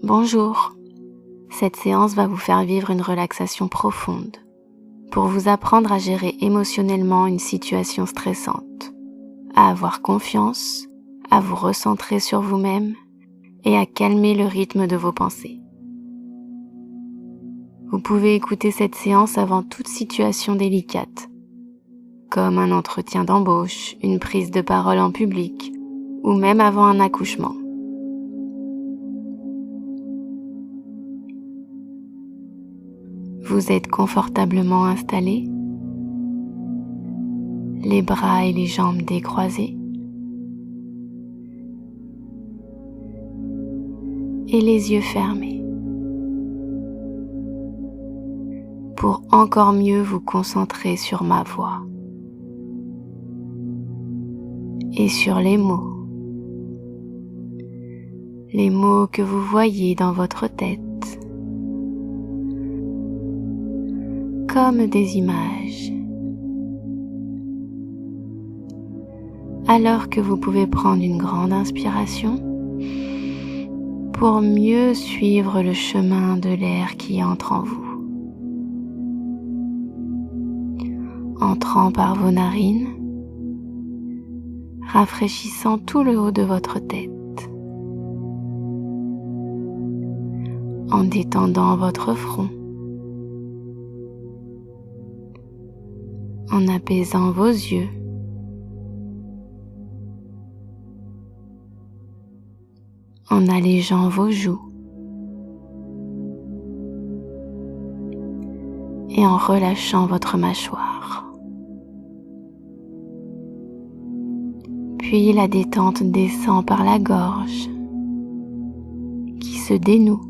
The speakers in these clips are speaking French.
Bonjour. Cette séance va vous faire vivre une relaxation profonde pour vous apprendre à gérer émotionnellement une situation stressante, à avoir confiance, à vous recentrer sur vous-même et à calmer le rythme de vos pensées. Vous pouvez écouter cette séance avant toute situation délicate, comme un entretien d'embauche, une prise de parole en public ou même avant un accouchement. Vous êtes confortablement installé, les bras et les jambes décroisés et les yeux fermés pour encore mieux vous concentrer sur ma voix et sur les mots que vous voyez dans votre tête comme des images. Alors que vous pouvez prendre une grande inspiration pour mieux suivre le chemin de l'air qui entre en vous. Entrant par vos narines, rafraîchissant tout le haut de votre tête, en détendant votre front, en apaisant vos yeux, en allégeant vos joues et en relâchant votre mâchoire. Puis la détente descend par la gorge qui se dénoue.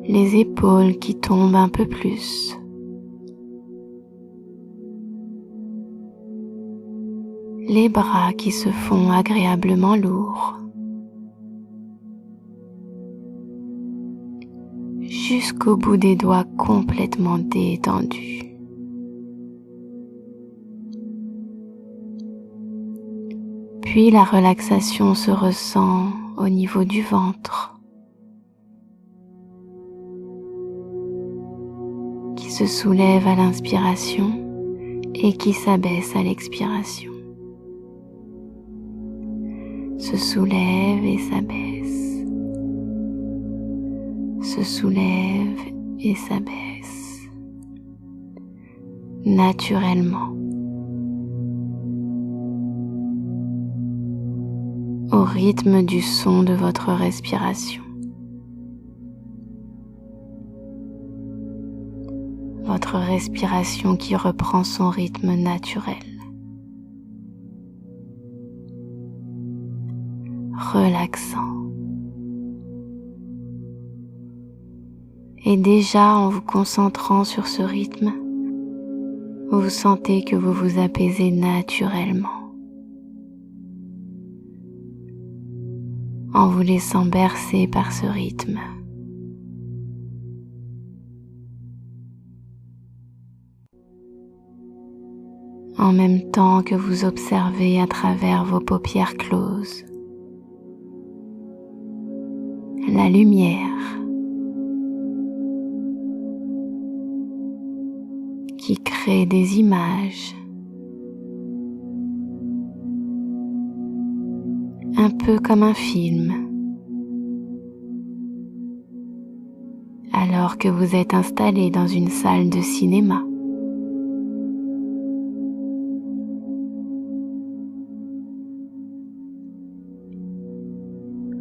Les épaules qui tombent un peu plus. Les bras qui se font agréablement lourds. Jusqu'au bout des doigts complètement détendus. Puis la relaxation se ressent au niveau du ventre, qui se soulève à l'inspiration et qui s'abaisse à l'expiration. Se soulève et s'abaisse. Se soulève et s'abaisse. Naturellement. Au rythme du son de votre respiration. Votre respiration qui reprend son rythme naturel. Relaxant. Et déjà en vous concentrant sur ce rythme, vous sentez que vous vous apaisez naturellement. En vous laissant bercer par ce rythme. En même temps que vous observez à travers vos paupières closes la lumière qui crée des images un peu comme un film alors que vous êtes installé dans une salle de cinéma.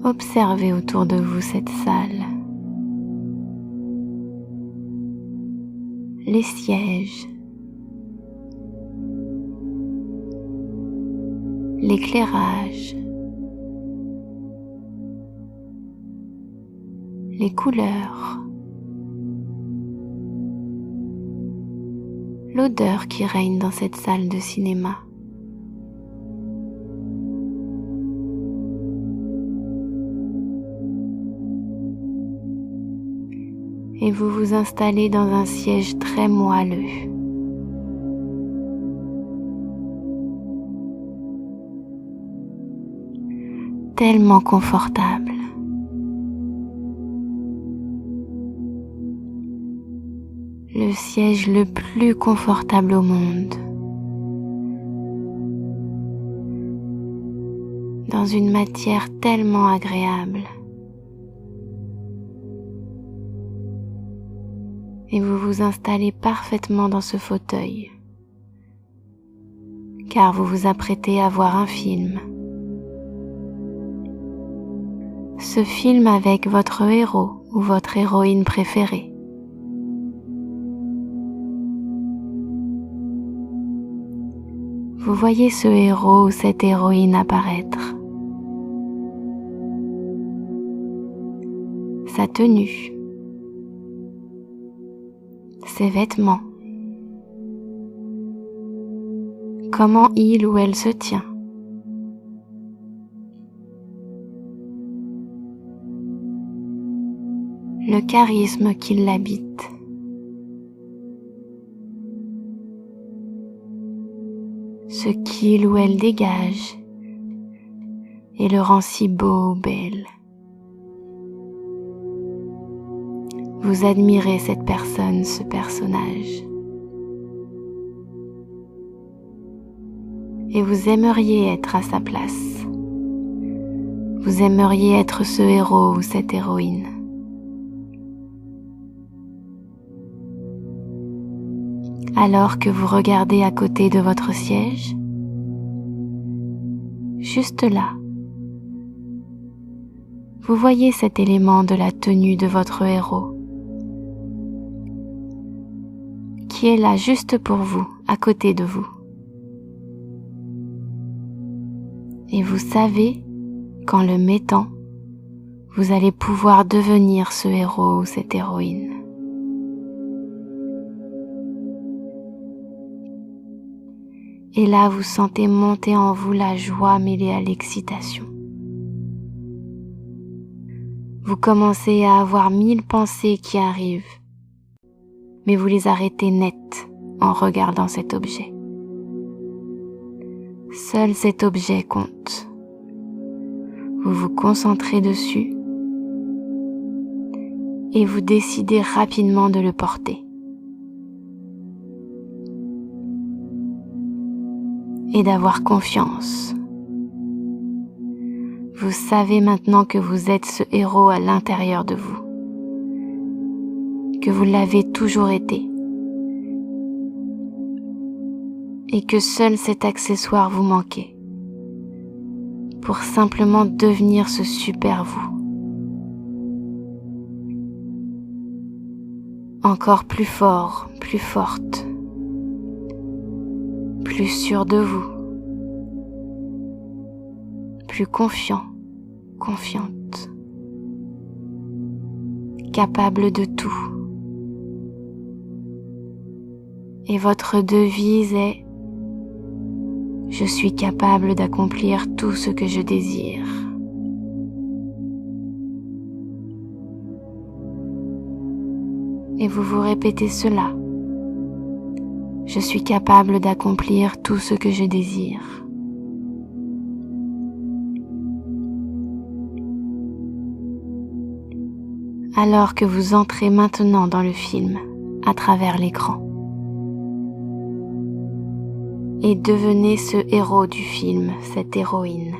Observez autour de vous cette salle, les sièges, l'éclairage, les couleurs, l'odeur qui règne dans cette salle de cinéma. Et vous vous installez dans un siège très moelleux. tellement confortable. Le siège le plus confortable au monde. Dans une matière tellement agréable. Et vous vous installez parfaitement dans ce fauteuil, car vous vous apprêtez à voir un film. Ce film avec votre héros ou votre héroïne préférée. Vous voyez ce héros ou cette héroïne apparaître. Sa tenue. Ses vêtements. Comment il ou elle se tient. Le charisme qui l'habite. Ce qu'il ou elle dégage et le rend si beau ou belle. Vous admirez cette personne, ce personnage. Et vous aimeriez être à sa place. Vous aimeriez être ce héros ou cette héroïne. Alors que vous regardez à côté de votre siège, juste là, vous voyez cet élément de la tenue de votre héros qui est là juste pour vous, à côté de vous. Et vous savez qu'en le mettant, vous allez pouvoir devenir ce héros ou cette héroïne. Et là, vous sentez monter en vous la joie mêlée à l'excitation. Vous commencez à avoir 1000 pensées qui arrivent, mais vous les arrêtez net en regardant cet objet. Seul cet objet compte. Vous vous concentrez dessus et vous décidez rapidement de le porter. Et d'avoir confiance. Vous savez maintenant que vous êtes ce héros à l'intérieur de vous, que vous l'avez toujours été, et que seul cet accessoire vous manquait, pour simplement devenir ce super vous. Encore plus fort, plus forte, plus sûr de vous, plus confiant, confiante, capable de tout. Et votre devise est « Je suis capable d'accomplir tout ce que je désire ». Et vous vous répétez cela. Je suis capable d'accomplir tout ce que je désire. Alors que vous entrez maintenant dans le film, à travers l'écran, et devenez ce héros du film, cette héroïne.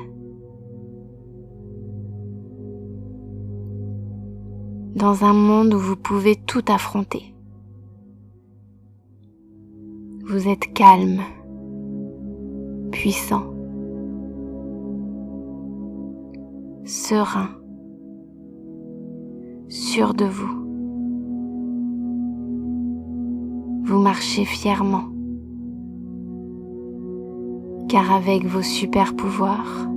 Dans un monde où vous pouvez tout affronter. Vous êtes calme, puissant, serein, sûr de vous. Vous marchez fièrement, car avec vos super pouvoirs,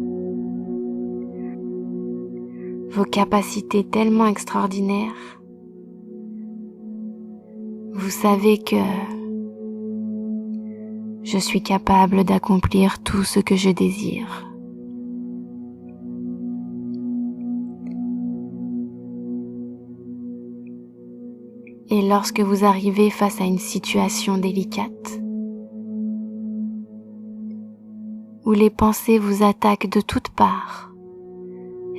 vos capacités tellement extraordinaires, vous savez que je suis capable d'accomplir tout ce que je désire. Et lorsque vous arrivez face à une situation délicate, où les pensées vous attaquent de toutes parts,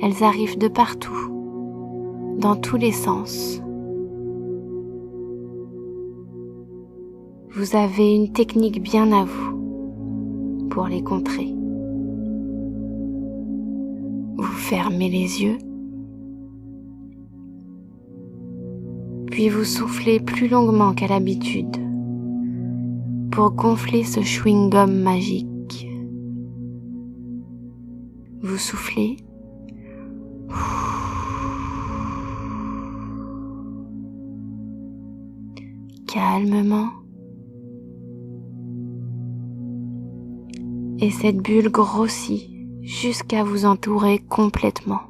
Elles arrivent de partout, dans tous les sens. Vous avez une technique bien à vous pour les contrer. Vous fermez les yeux, puis vous soufflez plus longuement qu'à l'habitude pour gonfler ce chewing-gum magique. Vous soufflez calmement et cette bulle grossit jusqu'à vous entourer complètement.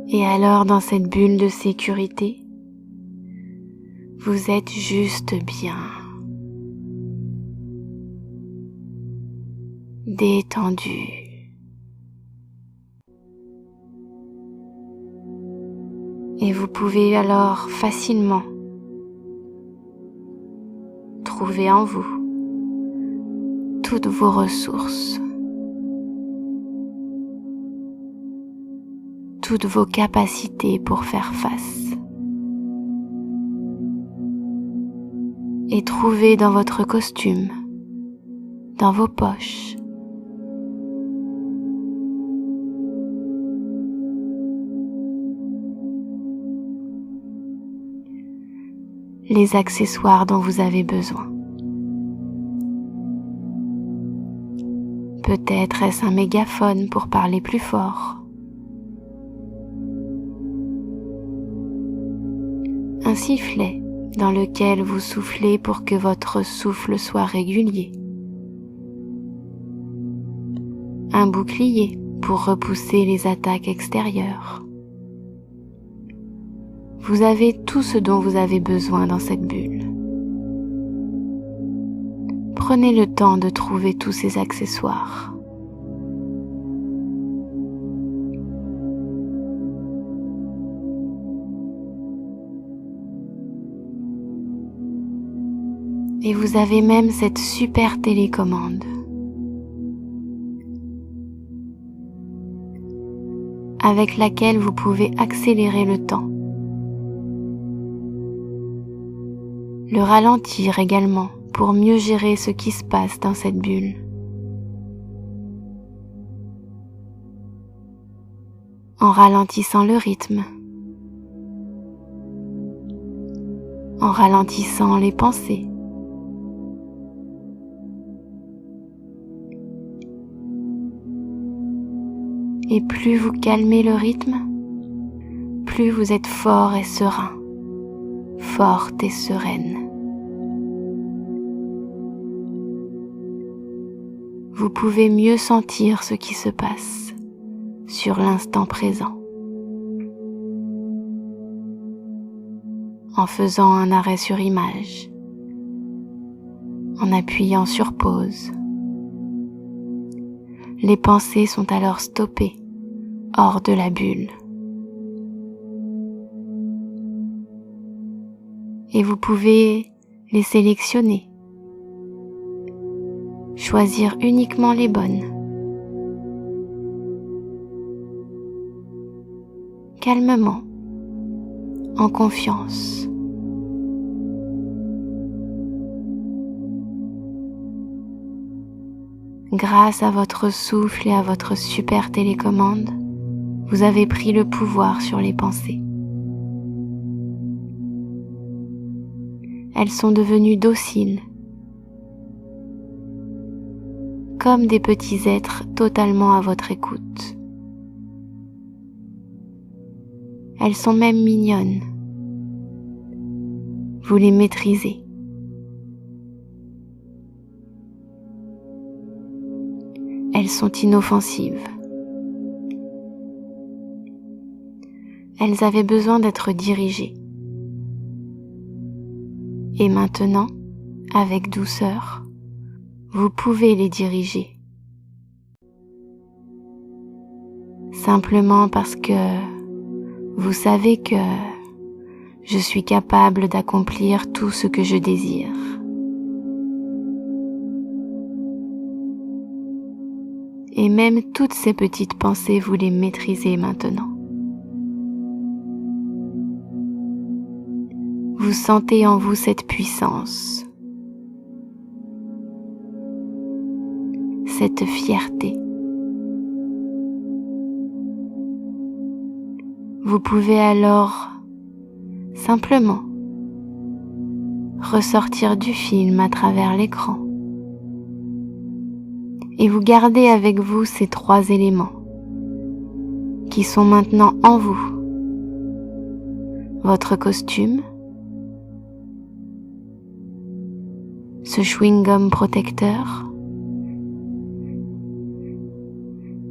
Et alors dans cette bulle de sécurité, vous êtes juste bien, détendu. Et vous pouvez alors facilement trouver en vous toutes vos ressources, toutes vos capacités pour faire face. Et trouver dans votre costume, dans vos poches, les accessoires dont vous avez besoin. Peut-être est-ce un mégaphone pour parler plus fort, un sifflet dans lequel vous soufflez pour que votre souffle soit régulier, un bouclier pour repousser les attaques extérieures. Vous avez tout ce dont vous avez besoin dans cette bulle. Prenez le temps de trouver tous ces accessoires. Et vous avez même cette super télécommande avec laquelle vous pouvez accélérer le temps, le ralentir également pour mieux gérer ce qui se passe dans cette bulle. En ralentissant le rythme, en ralentissant les pensées, et plus vous calmez le rythme, plus vous êtes fort et serein, forte et sereine. Vous pouvez mieux sentir ce qui se passe sur l'instant présent. En faisant un arrêt sur image, en appuyant sur pause. Les pensées sont alors stoppées, hors de la bulle. Et vous pouvez les sélectionner, choisir uniquement les bonnes. Calmement, en confiance. Grâce à votre souffle et à votre super télécommande, vous avez pris le pouvoir sur les pensées. Elles sont devenues dociles, comme des petits êtres totalement à votre écoute. Elles sont même mignonnes. Vous les maîtrisez. Elles sont inoffensives. Elles avaient besoin d'être dirigées. Et maintenant, avec douceur, vous pouvez les diriger. Simplement parce que vous savez que je suis capable d'accomplir tout ce que je désire. Et même toutes ces petites pensées, vous les maîtrisez maintenant. Vous sentez en vous cette puissance, cette fierté. Vous pouvez alors simplement ressortir du film à travers l'écran et vous gardez avec vous ces 3 éléments qui sont maintenant en vous. Votre costume, ce chewing-gum protecteur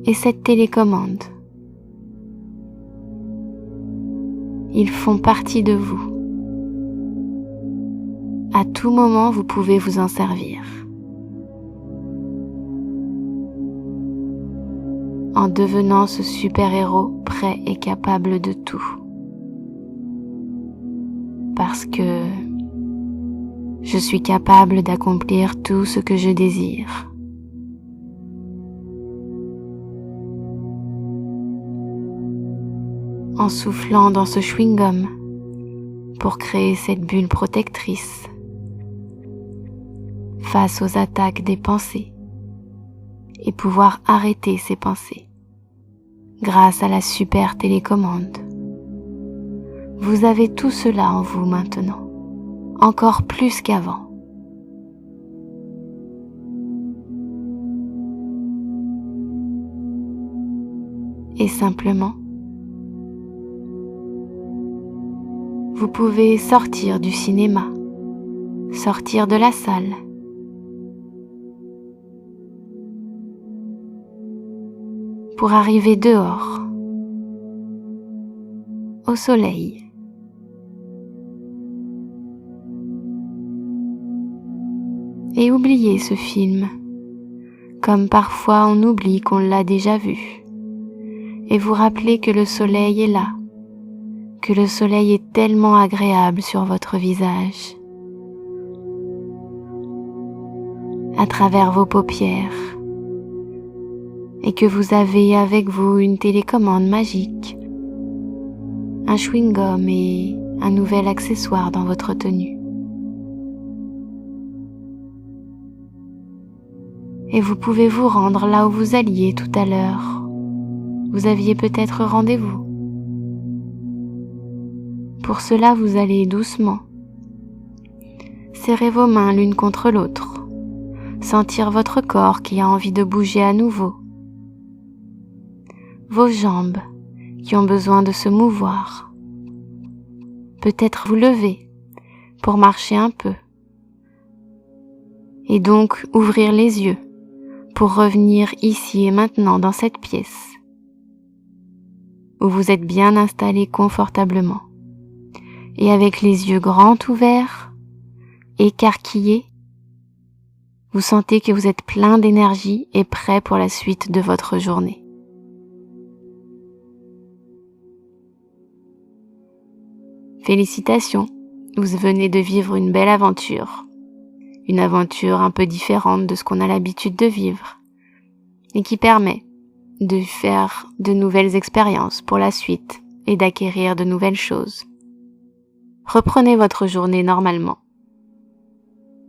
et cette télécommande. Ils font partie de vous. À tout moment, vous pouvez vous en servir. En devenant ce super-héros prêt et capable de tout. Parce que je suis capable d'accomplir tout ce que je désire. En soufflant dans ce chewing-gum pour créer cette bulle protectrice face aux attaques des pensées et pouvoir arrêter ces pensées grâce à la super télécommande. Vous avez tout cela en vous maintenant, encore plus qu'avant. Et simplement, vous pouvez sortir du cinéma, sortir de la salle, pour arriver dehors, au soleil. Et oublier ce film, comme parfois on oublie qu'on l'a déjà vu, et vous rappeler que le soleil est là, que le soleil est tellement agréable sur votre visage, à travers vos paupières, et que vous avez avec vous une télécommande magique, un chewing-gum et un nouvel accessoire dans votre tenue. Et vous pouvez vous rendre là où vous alliez tout à l'heure. Vous aviez peut-être rendez-vous. Pour cela, vous allez doucement. Serrez vos mains l'une contre l'autre. Sentir votre corps qui a envie de bouger à nouveau. Vos jambes qui ont besoin de se mouvoir. Peut-être vous lever pour marcher un peu. Et donc ouvrir les yeux pour revenir ici et maintenant dans cette pièce où vous êtes bien installé confortablement. Et avec les yeux grands ouverts, écarquillés, vous sentez que vous êtes plein d'énergie et prêt pour la suite de votre journée. Félicitations, vous venez de vivre une belle aventure. Une aventure un peu différente de ce qu'on a l'habitude de vivre et qui permet de faire de nouvelles expériences pour la suite et d'acquérir de nouvelles choses. Reprenez votre journée normalement.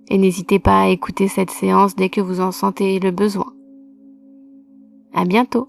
Et n'hésitez pas à écouter cette séance dès que vous en sentez le besoin. À bientôt!